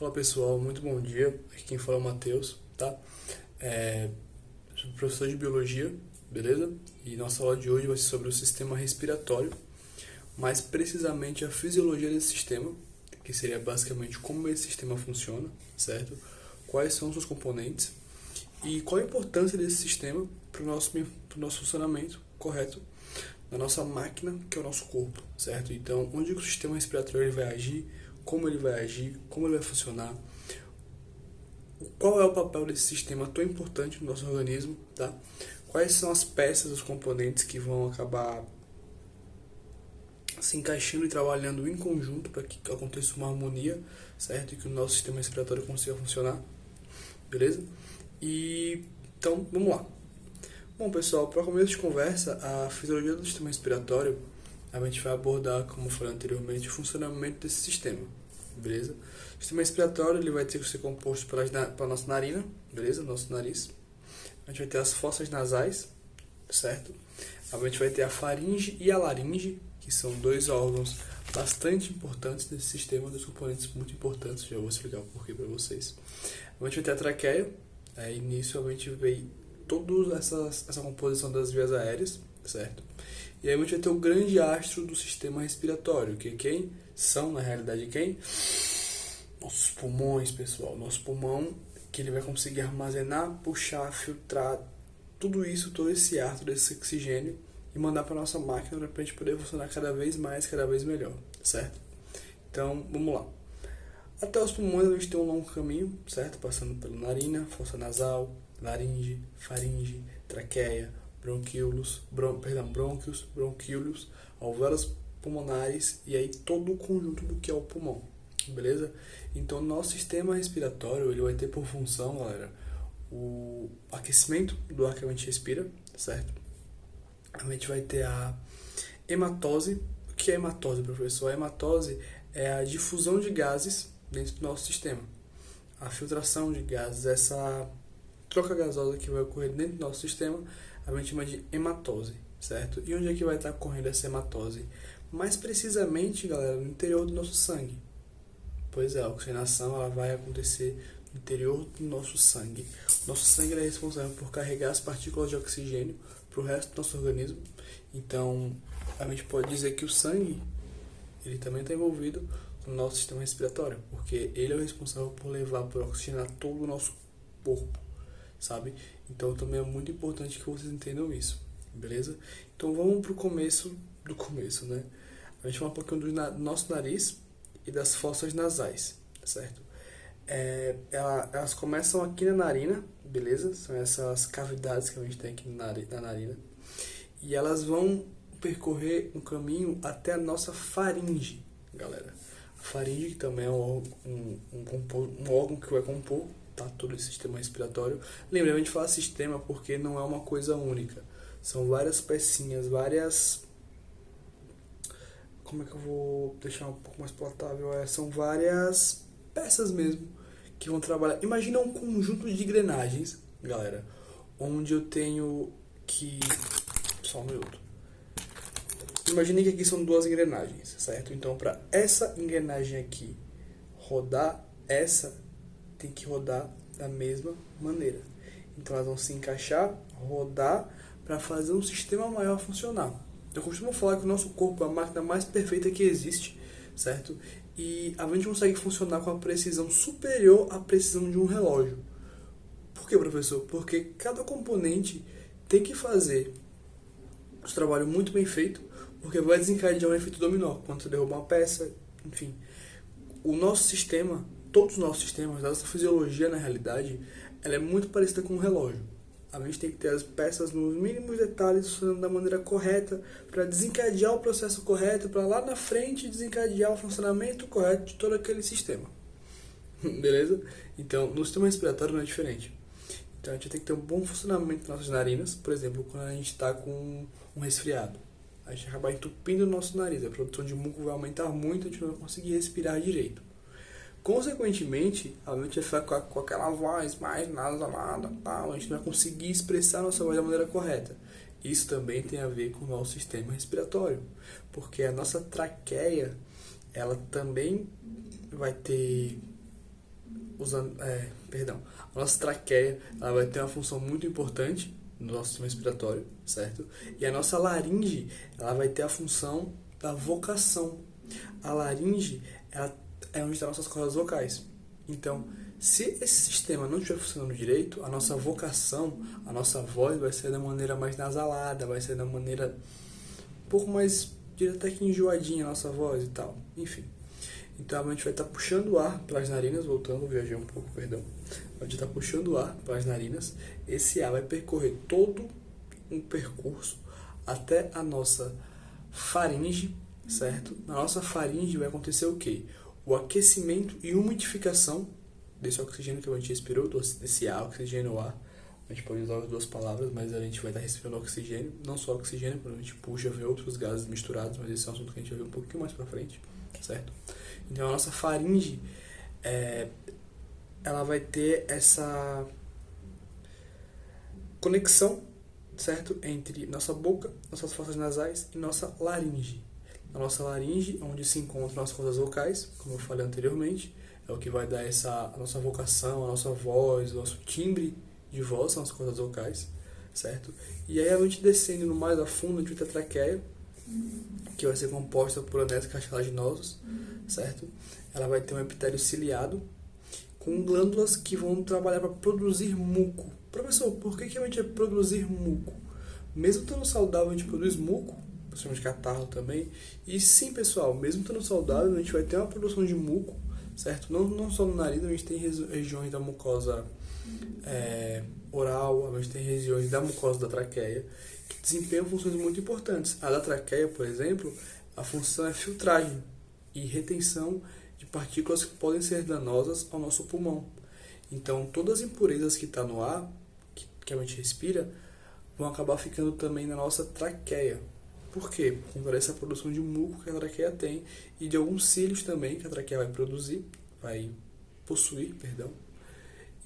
Fala pessoal, muito bom dia. Aqui quem fala é o Matheus, tá? Sou professor de biologia, beleza? E nossa aula de hoje vai ser sobre o sistema respiratório, mais precisamente a fisiologia desse sistema, que seria basicamente como esse sistema funciona, certo? Quais são os seus componentes e qual a importância desse sistema para o nosso funcionamento correto na nossa máquina, que é o nosso corpo, certo? Então, onde o sistema respiratório ele vai agir, como ele vai funcionar, qual é o papel desse sistema tão importante no nosso organismo, tá? Quais são as peças, os componentes que vão acabar se encaixando e trabalhando em conjunto para que aconteça uma harmonia, certo? E que o nosso sistema respiratório consiga funcionar, beleza? Então, vamos lá. Bom, pessoal, para começo de conversa, a fisiologia do sistema respiratório, a gente vai abordar, como eu falei anteriormente, o funcionamento desse sistema, beleza? O sistema respiratório ele vai ter que ser composto pela nossa narina, beleza? Nosso nariz. A gente vai ter as fossas nasais, certo? A gente vai ter a faringe e a laringe, que são dois órgãos bastante importantes desse sistema, dois componentes muito importantes, já vou explicar o porquê para vocês. A gente vai ter a traqueia, e nisso a gente vê toda essa composição das vias aéreas, certo? E aí a gente vai ter o grande astro do sistema respiratório, que quem são, na realidade, quem? Nossos pulmões, pessoal. Nosso pulmão, que ele vai conseguir armazenar, puxar, filtrar tudo isso, todo esse ar, todo esse oxigênio e mandar para nossa máquina para a gente poder funcionar cada vez mais, cada vez melhor, certo? Então, vamos lá. Até os pulmões a gente tem um longo caminho, certo? Passando pela narina, fossa nasal, laringe, faringe, traqueia, brônquios, bronquíolos, alvéolos pulmonares e aí todo o conjunto do que é o pulmão, beleza? Então, nosso sistema respiratório ele vai ter por função, galera, o aquecimento do ar que a gente respira, certo? A gente vai ter a hematose. O que é hematose, professor? A hematose é a difusão de gases dentro do nosso sistema. A filtração de gases, essa troca gasosa que vai ocorrer dentro do nosso sistema, a gente chama de hematose, certo? E onde é que vai estar ocorrendo essa hematose? Mais precisamente, galera, no interior do nosso sangue. Pois é, a oxigenação ela vai acontecer no interior do nosso sangue. Nosso sangue é responsável por carregar as partículas de oxigênio para o resto do nosso organismo. Então, a gente pode dizer que o sangue ele também está envolvido no nosso sistema respiratório, porque ele é o responsável por levar, por oxigenar todo o nosso corpo, sabe? Então também é muito importante que vocês entendam isso, beleza? Então vamos pro começo do começo, né? A gente fala um pouquinho do nosso nariz e das fossas nasais, certo? Elas começam aqui na narina, beleza? São essas cavidades que a gente tem aqui na narina. E elas vão percorrer um caminho até a nossa faringe, galera. A faringe que também é um órgão que vai compor, tá, todo esse sistema respiratório. Lembra, a gente fala sistema porque não é uma coisa única. São várias pecinhas, como é que eu vou deixar um pouco mais palatável? São várias peças mesmo que vão trabalhar. Imagina um conjunto de engrenagens, galera, onde eu tenho que... Só um minuto. Imagine que aqui são duas engrenagens, certo? Então, para essa engrenagem aqui rodar, essa tem que rodar da mesma maneira. Então, elas vão se encaixar, rodar, para fazer um sistema maior funcionar. Eu costumo falar que o nosso corpo é a máquina mais perfeita que existe, certo? E a gente consegue funcionar com a precisão superior à precisão de um relógio. Por quê, professor? Porque cada componente tem que fazer um trabalho muito bem feito, porque vai desencadear um efeito dominó. Quando você derruba uma peça, enfim. O nosso sistema, todos os nossos sistemas, a nossa fisiologia, na realidade, ela é muito parecida com um relógio. A gente tem que ter as peças nos mínimos detalhes funcionando da maneira correta para desencadear o processo correto, para lá na frente desencadear o funcionamento correto de todo aquele sistema. Beleza? Então, no sistema respiratório não é diferente. Então, a gente tem que ter um bom funcionamento das nossas narinas. Por exemplo, quando a gente está com um resfriado, a gente acaba entupindo o nosso nariz. A produção de muco vai aumentar muito, a gente não vai conseguir respirar direito. Consequentemente, a gente vai ficar com aquela voz mais nasalada, tal, a gente não vai conseguir expressar a nossa voz da maneira correta. Isso também tem a ver com o nosso sistema respiratório, porque a nossa traqueia, ela também vai ter a nossa traqueia, ela vai ter uma função muito importante no nosso sistema respiratório, certo? E a nossa laringe, ela vai ter a função da vocação. A laringe, ela é onde estão nossas cordas vocais. Então, se esse sistema não estiver funcionando direito, a nossa vocação, a nossa voz vai ser da maneira mais nasalada, vai ser da maneira um pouco mais, diria até que enjoadinha a nossa voz e tal. Enfim. Então a gente vai estar puxando o ar pelas narinas, voltando, viajei um pouco, perdão. A gente está puxando o ar pelas narinas. Esse ar vai percorrer todo um percurso até a nossa faringe, certo? Na nossa faringe vai acontecer o quê? O aquecimento e umidificação desse oxigênio que a gente respirou, desse ar, oxigênio ou ar. A gente pode usar as duas palavras, mas a gente vai estar respirando oxigênio, não só oxigênio, quando a gente puxa, vem outros gases misturados, mas esse é um assunto que a gente vai ver um pouquinho mais pra frente, certo? Então a nossa faringe, ela vai ter essa conexão, certo? Entre nossa boca, nossas fossas nasais e nossa laringe. A nossa laringe, onde se encontram as cordas vocais, como eu falei anteriormente, é o que vai dar a nossa vocação, a nossa voz, o nosso timbre de voz, são as cordas vocais, certo? E aí a gente descendo no mais a fundo, a gente vai ter a traqueia, que vai ser composta por anéis cartilaginosos, certo? Ela vai ter um epitélio ciliado com glândulas que vão trabalhar para produzir muco. Professor, por que a gente vai produzir muco? Mesmo estando saudável, a gente produz muco, principalmente catarro também. E sim, pessoal, mesmo estando saudável, a gente vai ter uma produção de muco, certo? Não só no nariz, a gente tem regiões da mucosa oral, a gente tem regiões da mucosa da traqueia que desempenham funções muito importantes. A da traqueia, por exemplo, a função é filtragem e retenção de partículas que podem ser danosas ao nosso pulmão. Então, todas as impurezas que estão no ar, que a gente respira, vão acabar ficando também na nossa traqueia. Por quê? Por conta dessa produção de muco que a traqueia tem e de alguns cílios também que a traqueia vai possuir.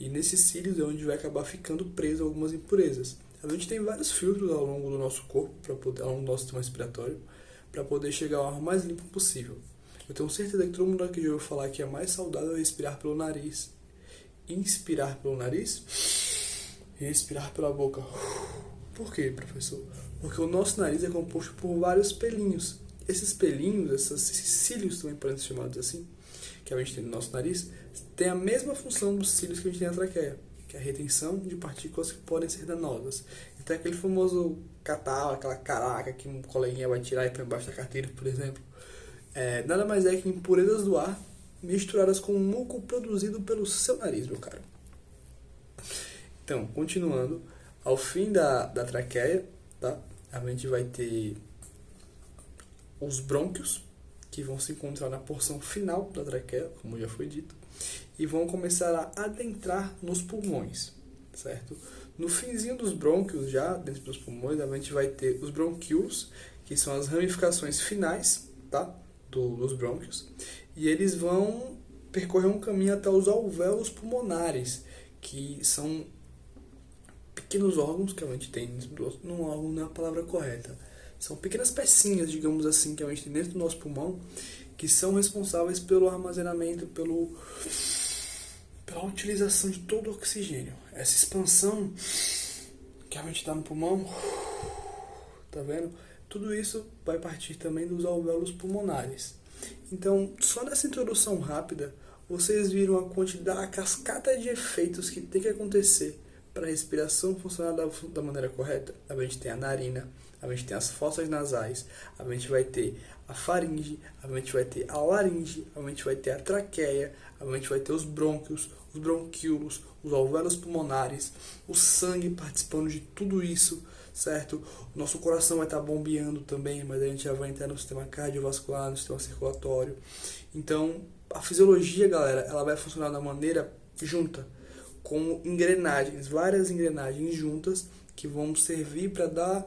E nesses cílios é onde vai acabar ficando preso algumas impurezas. A gente tem vários filtros ao longo do nosso corpo, ao longo do nosso sistema respiratório, para poder chegar ao ar mais limpo possível. Eu tenho certeza que todo mundo aqui já ouviu falar que é mais saudável respirar pelo nariz. Inspirar pelo nariz e expirar pela boca. Por quê, professor? Porque o nosso nariz é composto por vários pelinhos. Esses pelinhos, esses cílios também podem ser chamados assim, que a gente tem no nosso nariz, tem a mesma função dos cílios que a gente tem na traqueia, que é a retenção de partículas que podem ser danosas. Então aquele famoso catarro, aquela caraca que um coleguinha vai tirar e põe embaixo da carteira, por exemplo, nada mais é que impurezas do ar misturadas com o muco produzido pelo seu nariz, meu caro. Então, continuando, ao fim da traqueia, tá? A gente vai ter os brônquios, que vão se encontrar na porção final da traqueia, como já foi dito, e vão começar a adentrar nos pulmões, certo? No finzinho dos brônquios, já dentro dos pulmões, a gente vai ter os bronquíolos, que são as ramificações finais, tá? Dos brônquios, e eles vão percorrer um caminho até os alvéolos pulmonares, que são pequenos órgãos que a gente tem dentro não órgão não é a palavra correta, são pequenas pecinhas, digamos assim, que a gente tem dentro do nosso pulmão, que são responsáveis pelo armazenamento, pela utilização de todo o oxigênio. Essa expansão que a gente dá no pulmão, tá vendo? Tudo isso vai partir também dos alvéolos pulmonares. Então, só nessa introdução rápida, vocês viram a quantidade, a cascata de efeitos que tem que acontecer para a respiração funcionar da maneira correta. A gente tem a narina, a gente tem as fossas nasais, a gente vai ter a faringe, a gente vai ter a laringe, a gente vai ter a traqueia, a gente vai ter os brônquios, os bronquíolos, os alvéolos pulmonares, o sangue participando de tudo isso, certo? O nosso coração vai estar bombeando também, mas a gente já vai entrar no sistema cardiovascular, no sistema circulatório. Então, a fisiologia, galera, ela vai funcionar da maneira junta, como engrenagens, várias engrenagens juntas que vão servir para dar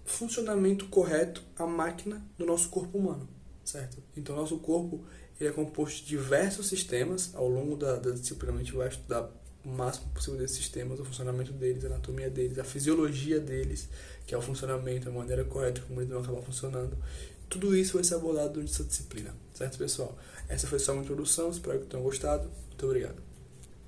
funcionamento correto à máquina do nosso corpo humano, certo? Então, nosso corpo ele é composto de diversos sistemas. Ao longo da disciplina, a gente vai estudar o máximo possível desses sistemas, o funcionamento deles, a anatomia deles, a fisiologia deles, que é o funcionamento, a maneira correta como eles vão acabar funcionando. Tudo isso vai ser abordado durante essa disciplina, certo, pessoal? Essa foi só uma introdução, espero que tenham gostado. Muito obrigado.